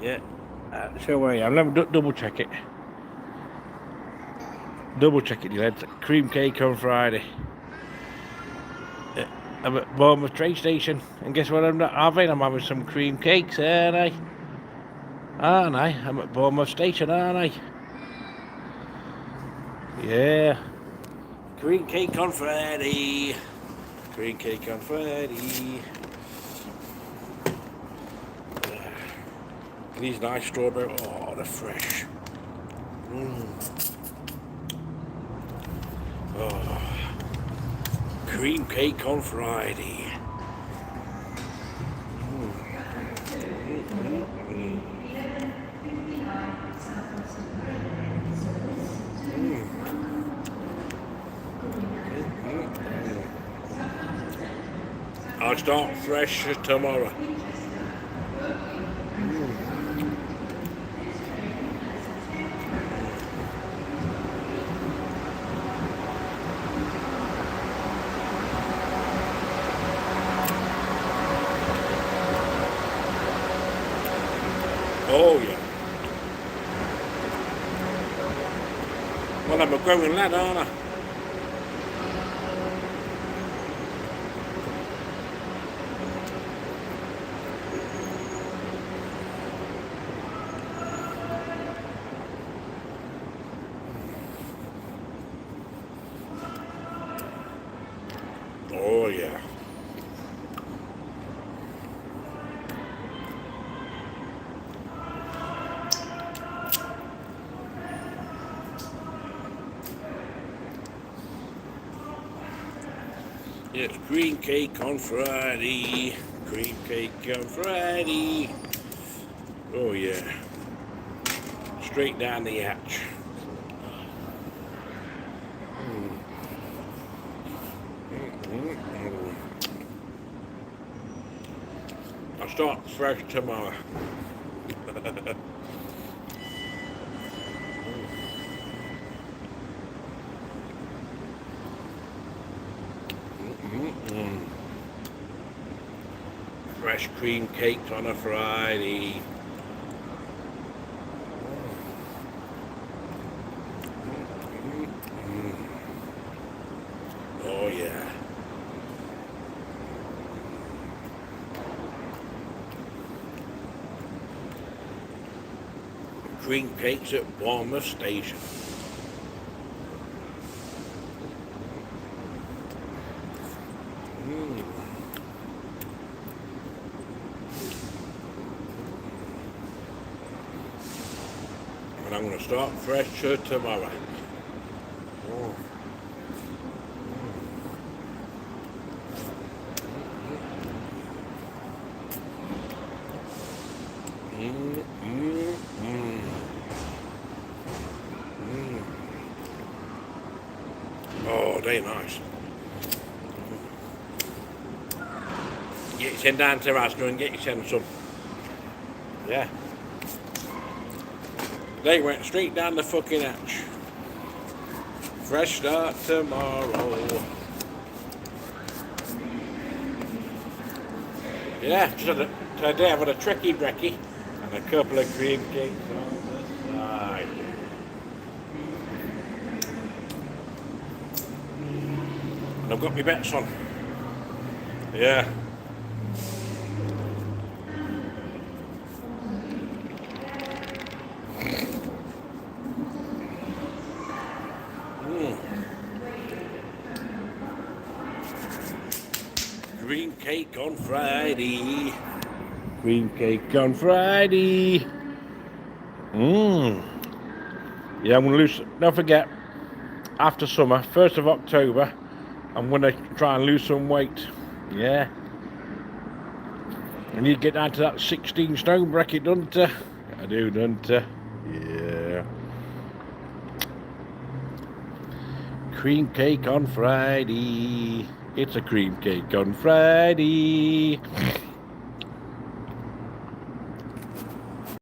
Yeah. So where I am. Let me double check it. Double check it, you lads. Cream cake on Friday. I'm at Bournemouth train station, and guess what I'm not having? I'm having some cream cakes, aren't I? Aren't I? I'm at Bournemouth station, aren't I? Yeah. Cream cake on Friday. Cream cake on Friday. These nice strawberry. Oh, they're fresh. Oh. Cream cake on Friday. I'll start fresh tomorrow. Oh yeah. Well, I'm a growing lad, aren't I? Oh yeah. Yes, cream cake on Friday. Cream cake on Friday. Oh yeah. Straight down the hatch. I'll start fresh tomorrow. Fresh cream cakes on a Friday. Oh yeah. Cream cakes at Bournemouth station. And I'm going to start fresh tomorrow. Oh. Oh, they're nice. Get yourself down to Asda and get yourself some. Yeah. They went straight down the fucking hatch. Fresh start tomorrow. Yeah, today I've had a trekkie brekkie and a couple of cream cakes on the side. And I've got my bets on. Yeah. Cream cake on Friday. Cream cake on Friday. Yeah, I'm going to lose. Don't forget, after summer, 1st of October, I'm going to try and lose some weight. Yeah. I need to get down to that 16 stone bracket, don't I? I do, don't I? Yeah. Cream cake on Friday. It's a cream cake on Friday.